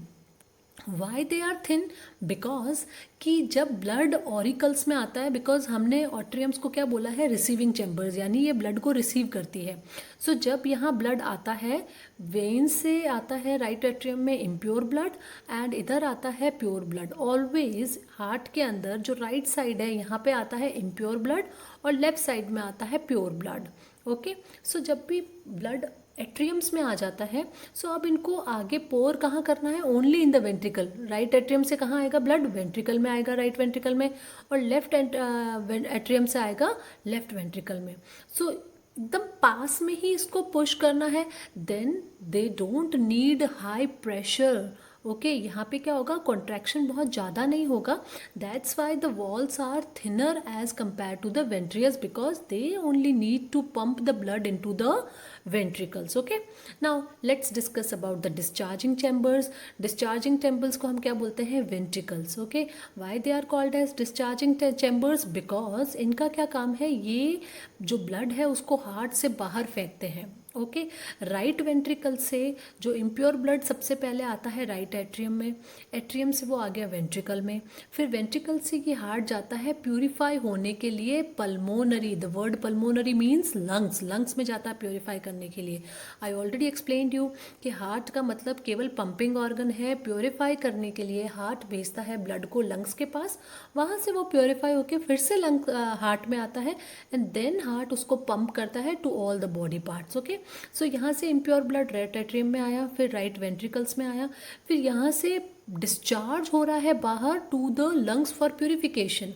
Why they are thin? Because कि जब blood auricles में आता है, because हमने ऑट्रियम्स को क्या बोला है? रिसीविंग चैम्बर्स, यानी ये ब्लड को रिसीव करती है. सो जब यहाँ ब्लड आता है, वेन से आता है राइट एट्रियम में इम्प्योर ब्लड, एंड इधर आता है प्योर ब्लड. ऑलवेज हार्ट के अंदर जो राइट साइड है यहाँ पे आता है इम्प्योर ब्लड और लेफ्ट साइड में आता है प्योर ब्लड. ओके. सो जब भी ब्लड एट्रियम्स में आ जाता है, सो अब इनको आगे पोर कहाँ करना है? Only in the ventricle. Right atrium से कहाँ आएगा ब्लड? वेंट्रिकल में आएगा, राइट वेंट्रिकल में, और लेफ्ट एट्रियम से आएगा लेफ्ट वेंट्रिकल में. सो एकदम पास में ही इसको पुश करना है. Then they don't need high pressure. Okay. यहाँ पे क्या होगा? कॉन्ट्रैक्शन बहुत ज़्यादा नहीं होगा. That's why the walls are thinner as compare to the ventricles, because they only need to pump the blood in to the ventricles. Okay. Now let's discuss about the discharging chambers. Discharging chambers को हम क्या बोलते हैं? ventricles. Okay. Why they are called as discharging chambers? Because इनका क्या काम है? ये जो ब्लड है उसको हार्ट से बाहर फेंकते हैं. ओके। राइट वेंट्रिकल से जो इम्प्योर ब्लड सबसे पहले आता है राइट एट्रियम में, एट्रियम से वो आ गया वेंट्रिकल में, फिर वेंट्रिकल से ये हार्ट जाता है प्यूरिफाई होने के लिए pulmonary, the word pulmonary means lungs, lungs में जाता है प्यूरिफाई करने के लिए। आई ऑलरेडी एक्सप्लेन्ड यू कि हार्ट का मतलब केवल पंपिंग ऑर्गन है, प्योरीफाई करने के लिए हार्ट भेजता है ब्लड को लंग्स के पास, वहाँ से वो प्योरीफाई होकर फिर से लंग हार्ट में आता है एंड देन हार्ट उसको पंप करता है to all the body parts. Okay, so यहाँ से इम्प्योर ब्लड राइट एट्रियम में आया, फिर राइट वेंट्रिकल्स में आया, फिर यहाँ से डिस्चार्ज हो रहा है बाहर to the lungs for purification.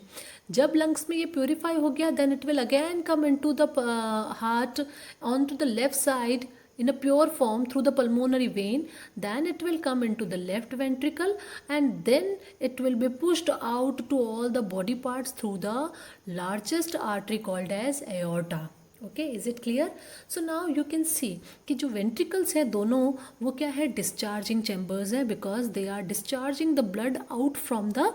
जब लंग्स में ये प्योरीफाई हो गया then it will again come in to the heart on to the left side in a pure form through the pulmonary vein, then it will come into the left ventricle and then it will be pushed out to all the body parts through the largest artery called as aorta. Okay, is it clear? So now you can see कि जो ventricles है दोनों वो क्या है, discharging chambers है, because they are discharging the blood out from the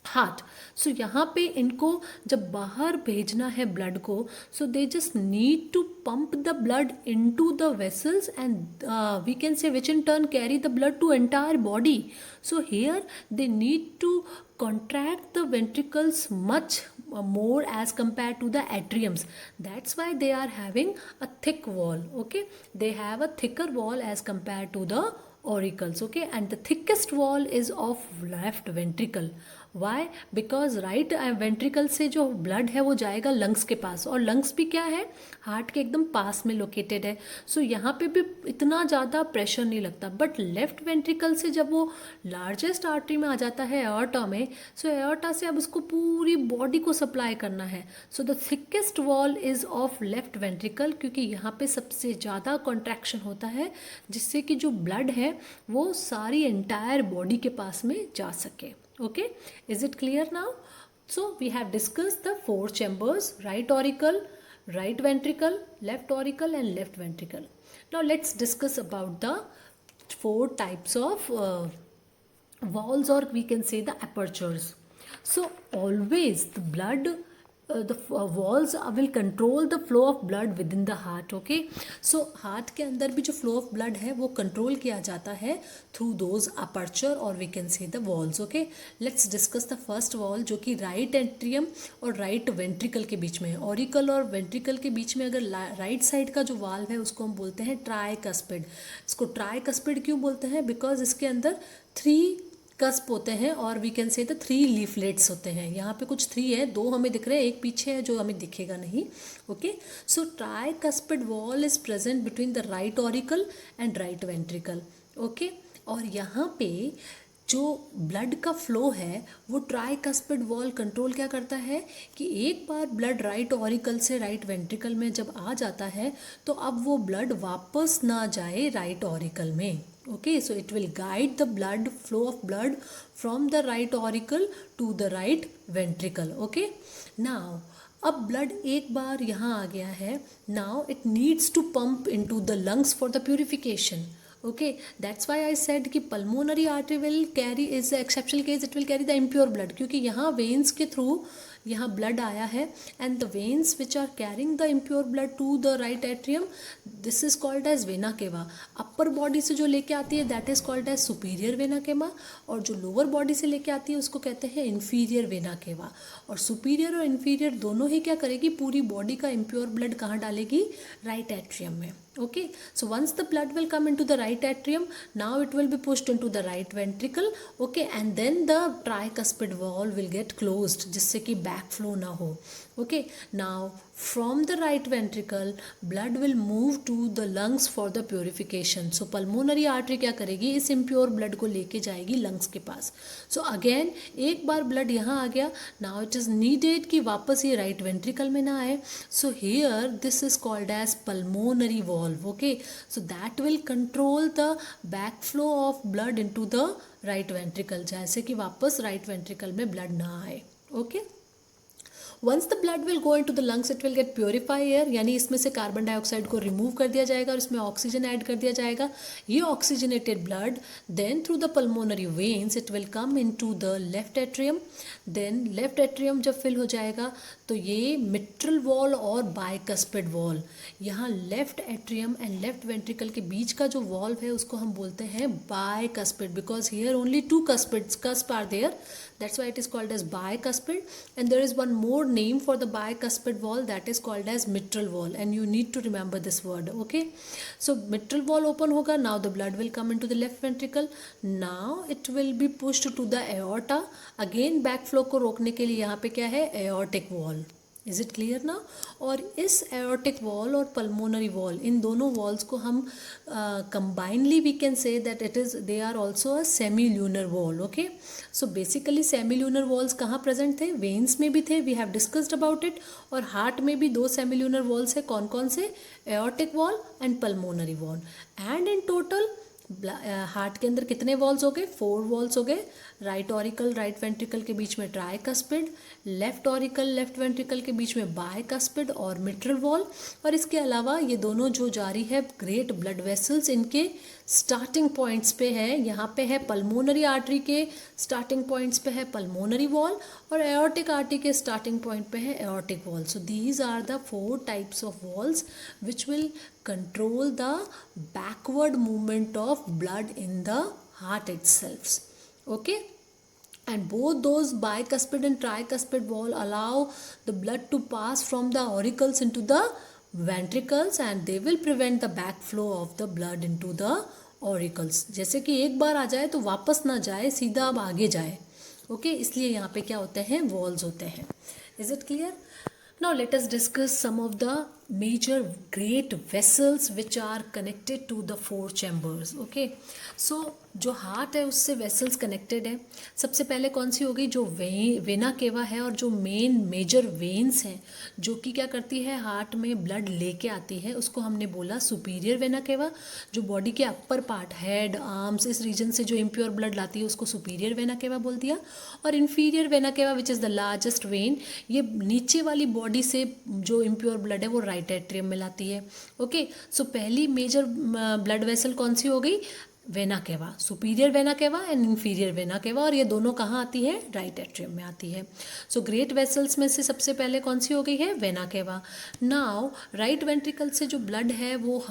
heart. So यहाँ पे इनको जब बाहर भेजना है ब्लड को, so they just need to pump the blood into the vessels and we can say which in turn carry the blood to entire body. So here they need to contract the ventricles much more as compared to the atriums. That's why they are having a thick wall. Okay, they have a thicker wall as compared to the auricles. Okay, and the thickest wall is of left ventricle. Why? Because right ventricle से जो blood है वो जाएगा lungs के पास, और lungs भी क्या है, हार्ट के एकदम पास में लोकेटेड है. सो यहाँ पे भी इतना ज़्यादा प्रेशर नहीं लगता. बट लेफ्ट वेंट्रिकल से जब वो लार्जेस्ट आर्टरी में आ जाता है एओर्टा में, सो एओर्टा से अब उसको पूरी बॉडी को सप्लाई करना है. So the thickest wall is of left ventricle, क्योंकि यहाँ पे सबसे ज़्यादा कॉन्ट्रैक्शन होता है जिससे कि जो ब्लड है वो सारी एंटायर बॉडी के पास में जा सके. Okay, is it clear now? So we have discussed the four chambers: right auricle, right ventricle, left auricle and left ventricle. Now let's discuss about the four types of valves, or we can say the apertures. So always the blood the walls will control the flow of blood within the heart. Okay, so heart के अंदर भी जो flow of blood है वो control किया जाता है through those aperture, or we can say the walls. Okay, let's discuss the first wall जो कि right atrium और right ventricle के बीच में है. auricle और ventricle के बीच में अगर right side का जो valve है उसको हम बोलते हैं tricuspid. इसको tricuspid क्यों बोलते हैं? बिकॉज इसके अंदर 3 कस्प होते हैं, और we can say the 3 leaflets होते हैं. यहाँ पे कुछ 3 है, 2 हमें दिख रहे हैं, एक पीछे है जो हमें दिखेगा नहीं. Okay, so tricuspid valve is present between the right auricle and right ventricle. Okay, और यहाँ पे जो ब्लड का फ्लो है वो ट्राइकस्पिड वॉल कंट्रोल क्या करता है कि एक बार ब्लड राइट ऑरिकल से राइट वेंट्रिकल में जब आ जाता है तो अब वो ब्लड वापस ना जाए राइट ऑरिकल में. Okay, so it will guide the blood flow of blood from the right auricle to the right ventricle. Okay, now अब ब्लड एक बार यहाँ आ गया है, now it needs to pump into the lungs for the purification. Okay, that's why I said कि pulmonary artery will carry, is the exceptional case, it will carry the impure blood, क्योंकि यहाँ veins के through यहाँ blood आया है, and the veins which are carrying the impure blood to the right atrium, this is called as vena cava. Upper body से जो लेके आती है that is called as superior vena cava, और जो लोअर बॉडी से लेके आती है उसको कहते हैं इन्फीरियर वेना केवा. और सुपीरियर और इन्फीरियर दोनों ही क्या करेगी, पूरी बॉडी का इम्प्योर ब्लड कहाँ डालेगी, राइट एट्रियम में. Okay, so once the blood will come into the right atrium, now it will be pushed into the right ventricle. Okay, and then the tricuspid valve will get closed जिससे कि back flow ना हो. Okay, now from the right ventricle blood will move to the lungs for the purification. So pulmonary artery क्या करेगी, इस impure blood को लेके जाएगी lungs के पास. So again एक बार blood यहाँ आ गया, now it is needed कि वापस ये right ventricle में ना आए. So here this is called as pulmonary valve. Okay, so that will control the backflow of blood into the right ventricle, जैसे कि वापस right ventricle में blood ना आए. Okay, once the blood will go into the lungs it will get purify air, यानी इसमें से carbon dioxide को रिमूव कर दिया जाएगा और इसमें ऑक्सीजन ऐड कर दिया जाएगा. ये oxygenated blood then through the pulmonary veins it will come into the left atrium. Then left atrium जब फिल हो जाएगा तो ये मिट्रल वॉल और बाइकस्पिड वॉल, यहाँ left atrium and left ventricle के बीच का जो वॉल्व है उसको हम बोलते हैं bicuspid, because here only two cusp are there, that's why it is called as bicuspid. And there is one more name for the bicuspid wall, that is called as mitral wall, and you need to remember this word. Okay, so mitral wall open hoga, now the blood will come into the left ventricle, now it will be pushed to the aorta. Again backflow को रोकने के लिए यहाँ पे क्या है, aortic wall. Is it clear ना. और इस एओर्टिक वॉल और पल्मोनरी वॉल, इन दोनों वॉल्स को हम combinely we can say that it is they are also a semi lunar valve. Okay, so basically semi lunar valves कहाँ प्रेजेंट थे, वेन्स में भी थे, we have discussed about it. और हार्ट में भी दो सेमी ल्यूनर वॉल्स है, कौन कौन से, aortic wall and pulmonary wall. And in total heart के अंदर कितने वॉल्स हो गए, 4 वॉल्स हो गए. राइट ऑरिकल राइट वेंट्रिकल के बीच में tricuspid, left auricle left ventricle के बीच में बाइकस्पिड और मिट्रल वॉल. और इसके अलावा ये दोनों जो जारी है ग्रेट ब्लड वेसल्स, इनके स्टार्टिंग पॉइंट्स पे है, यहाँ पे है पल्मोनरी आर्टरी के स्टार्टिंग पॉइंट्स पे है पल्मोनरी वॉल और एओर्टिक आर्टरी के स्टार्टिंग पॉइंट पे है aortic valve. So these are the 4 types of valves which will control the backward movement of blood in the heart itself. Okay, and both those bicuspid and tricuspid wall allow the blood to pass from the auricles into the ventricles and they will prevent the backflow of the blood into the auricles. जैसे कि एक बार आ जाए तो वापस ना जाए, सीधा अब आगे जाए. ओके, इसलिए यहाँ पे क्या होते हैं, वॉल्स होते हैं. Is it clear? Now let us discuss some of the major great vessels which are connected to the 4 chambers. Okay, so जो हार्ट है उससे वेसल्स कनेक्टेड है. सबसे पहले कौन सी हो गई, जो वेना केवा है और जो मेन मेजर वेन्स हैं जो कि क्या करती है, हार्ट में ब्लड लेके आती है, उसको हमने बोला सुपीरियर वेना केवा. जो बॉडी के अपर पार्ट, हेड, आर्म्स, इस रीजन से जो इम्प्योर ब्लड लाती है उसको सुपीरियर वेना केवा बोल दिया. और इन्फीरियर वेना केवा which is the largest when, ये नीचे वाली बॉडी से जो इम्प्योर ब्लड है वो राइट एट्रियम में लाती है. ओके, सो पहली मेजर ब्लड वेसल कौन सी हो गई, vena cava, superior vena cava and inferior vena cava. और ये दोनों कहाँ आती है, राइट एट्रियम में आती है. सो ग्रेट वेसल्स में से सबसे पहले कौन सी हो गई है, vena cava. Now right ventricle से जो ब्लड है वो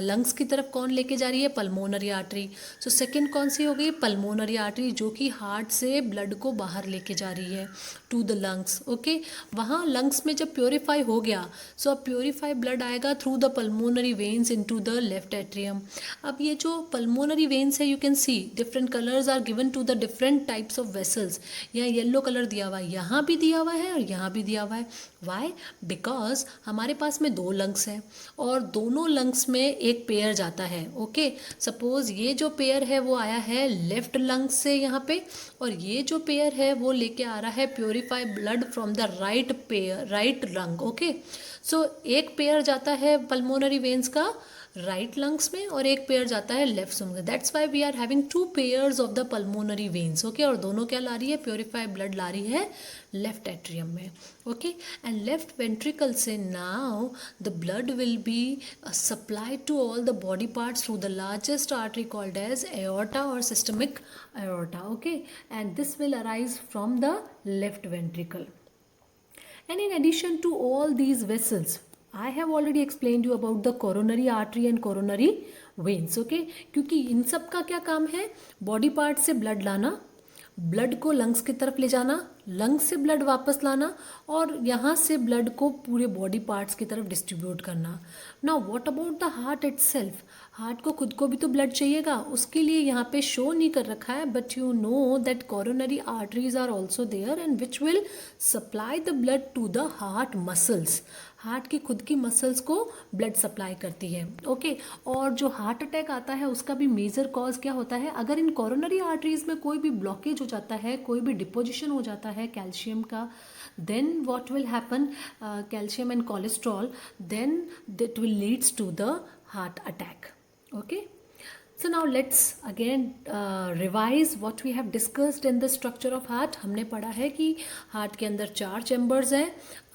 लंग्स की तरफ कौन लेके जा रही है, पल्मोनरी आर्टरी. सो सेकंड कौन सी हो गई, पल्मोनरी आर्टरी, जो कि हार्ट से ब्लड को बाहर लेके जा रही है टू द लंग्स. ओके, वहाँ लंग्स में जब प्योरीफाई हो गया, सो अब प्योरीफाई ब्लड आएगा through the pulmonary veins into the left atrium. अब ये जो पल्मोनरी veins है, you can see different colors are given to the different types of vessels. यहाँ येलो कलर दिया हुआ है, यहाँ भी दिया हुआ है और यहाँ भी दिया हुआ है. Why? Because हमारे पास में 2 लंग्स हैं और दोनों लंग्स में एक पेयर जाता है. ओके, सपोज ये जो पेयर है वो आया है लेफ्ट लंग से यहाँ पे, और ये जो पेयर है वो लेके आ रहा है purify blood from the right pair, right lung. Okay, so एक पेयर जाता है पल्मोनरी वेन्स का राइट लंग्स में और एक पेयर जाता है लेफ्ट लंग्स में. That's why we are having 2 pairs of the pulmonary veins. Okay, और दोनों क्या ला रही है, प्योरीफाई ब्लड ला रही है लेफ्ट एट्रियम में. ओके, एंड लेफ्ट वेंट्रिकल से now the blood will be supplied to all the body parts through the largest artery called as aorta और systemic aorta. Okay, and this will arise from the left ventricle. And in addition to all these vessels, I have already explained you about the coronary artery and coronary veins. Okay, क्योंकि इन सब का क्या काम है, body part से blood लाना, blood को lungs की तरफ ले जाना, लंग्स से ब्लड वापस लाना और यहाँ से ब्लड को पूरे बॉडी पार्ट्स की तरफ डिस्ट्रीब्यूट करना. Now what about the heart itself, heart को खुद को भी तो ब्लड चाहिएगा, उसके लिए यहाँ पे शो नहीं कर रखा है, but you know that coronary arteries are also there and which will supply the blood to the heart muscles. Heart की खुद की मसल्स को ब्लड सप्लाई करती है. ओके, और जो हार्ट अटैक आता है उसका भी मेजर कॉज क्या होता है, अगर इन कोरोनरी आर्टरीज में कोई भी ब्लॉकेज हो जाता है, कोई भी डिपोजिशन हो जाता है कैल्शियम का, then what will happen, calcium and cholesterol, then that will leads to the heart attack. Okay, So now let's again revise what we have discussed in the structure of heart. हमने पढ़ा है कि heart के अंदर 4 chambers हैं.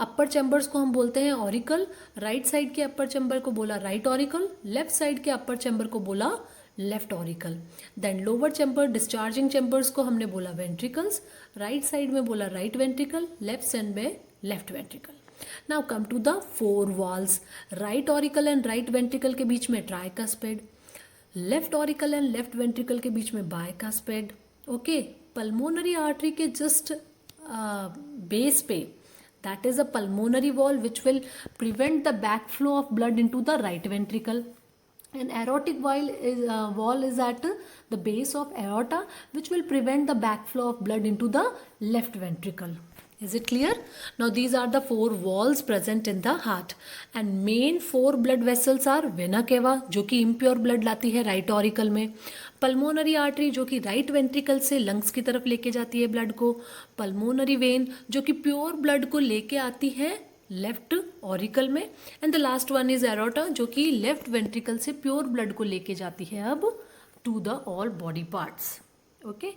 Upper chambers को हम बोलते हैं ऑरिकल. राइट साइड के अपर चैम्बर को बोला राइट ऑरिकल. लेफ्ट साइड के अपर चैम्बर को बोला left auricle. Then lower chamber discharging chambers को हमने बोला वेंट्रिकल्स. राइट साइड में बोला राइट वेंट्रिकल, लेफ्ट साइड में left ventricle. Now come to the 4 valves. Right auricle and right ventricle के बीच में tricuspid. Left auricle and left ventricle के बीच में बायकास्पिड. ओके, पल्मोनरी आर्टरी के जस्ट बेस पे that is a pulmonary wall which will prevent the backflow of blood into the right ventricle. An aortic wall is at the base of aorta which will prevent the backflow of blood into the left ventricle. Is it clear? Now these are the 4 walls present in the heart and main 4 blood vessels are vena cava जो कि impure blood लाती है right auricle में. Pulmonary artery जो कि right ventricle से lungs की तरफ लेके जाती है ब्लड को. पल्मोनरी वेन जो कि प्योर ब्लड को लेके आती है लेफ्ट ऑरिकल में. And the last one is aorta जो कि लेफ्ट वेंट्रिकल से प्योर ब्लड को लेके जाती है अब to the all body parts. Okay,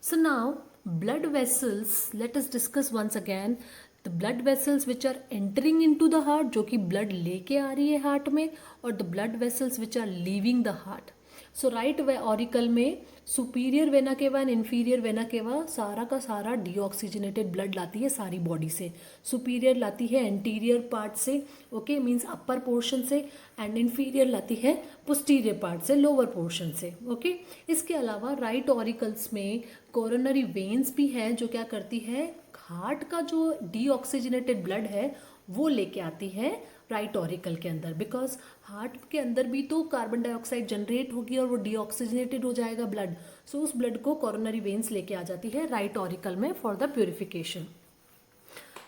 so now blood vessels, let us discuss once again the blood vessels which are entering into the heart जो कि blood लेके आ रही है हार्ट में, और the blood vessels which are leaving the heart. So right auricle में superior vena cava and inferior vena cava सारा का सारा डीऑक्सीजनेटेड ब्लड लाती है सारी बॉडी से. सुपीरियर लाती है एंटीरियर पार्ट से, ओके, मीन्स अपर पोर्शन से, एंड इन्फीरियर लाती है पोस्टीरियर पार्ट से, लोअर पोर्शन से. ओके, इसके अलावा राइट ऑरिकल्स में कोरोनरी वेन्स भी है जो क्या करती है हार्ट का जो डीऑक्सीजनेटेड ब्लड है वो लेके आती है राइट ऑरिकल के अंदर. बिकॉज हार्ट के अंदर भी तो कार्बन डाइऑक्साइड जनरेट होगी और वो डीऑक्सीजनेटेड हो जाएगा ब्लड. सो उस ब्लड को कोरोनरी वेन्स लेके आ जाती है राइट ऑरिकल में for the purification.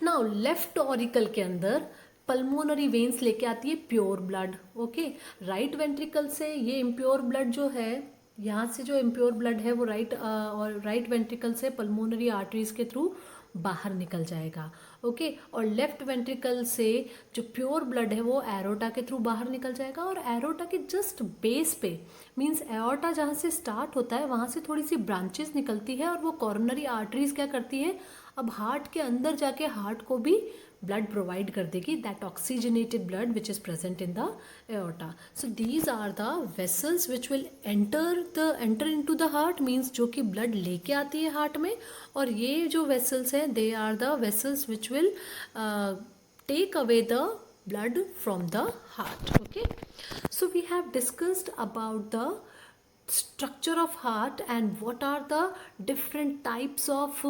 Now left auricle के अंदर पल्मोनरी वेन्स लेके आती है pure blood. Okay, right ventricle से ये इम्प्योर ब्लड जो है, यहाँ से जो इम्प्योर ब्लड है वो राइट वेंट्रिकल से पल्मोनरी आर्टरीज के थ्रू बाहर निकल जाएगा. ओके, और लेफ्ट वेंट्रिकल से जो प्योर ब्लड है वो एरोटा के थ्रू बाहर निकल जाएगा. और एरोटा के जस्ट बेस पे मीन्स एरोटा जहाँ से स्टार्ट होता है वहाँ से थोड़ी सी ब्रांचेस निकलती है और वो कॉर्नरी आर्टरीज क्या करती है अब हार्ट के अंदर जाके हार्ट को भी blood provide कर देगी that oxygenated blood which is present in the aorta. So these are the vessels which will enter into the heart means जो कि blood लेके आती है हार्ट में. और ये जो vessels हैं they are the vessels which will take away the blood from the heart. Okay, so we have discussed about the structure of heart and what are the different types of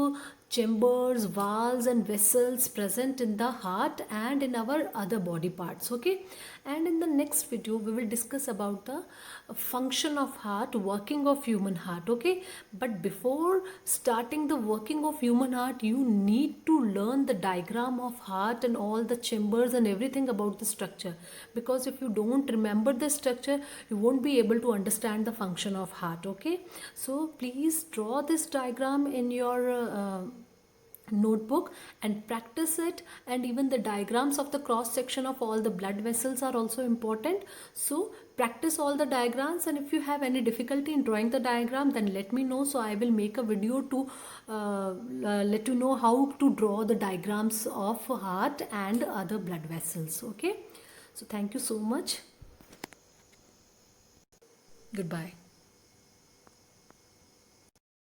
chambers, valves and vessels present in the heart and in our other body parts. Okay, and in the next video we will discuss about the function of heart, working of human heart. Okay, but before starting the working of human heart you need to learn the diagram of heart and all the chambers and everything about the structure, because if you don't remember the structure you won't be able to understand the function of heart. Okay, so please draw this diagram in your notebook and practice it, and even the diagrams of the cross section of all the blood vessels are also important. So practice all the diagrams, and if you have any difficulty in drawing the diagram then let me know, so I will make a video to let you know how to draw the diagrams of heart and other blood vessels. Okay, so thank you so much. Goodbye.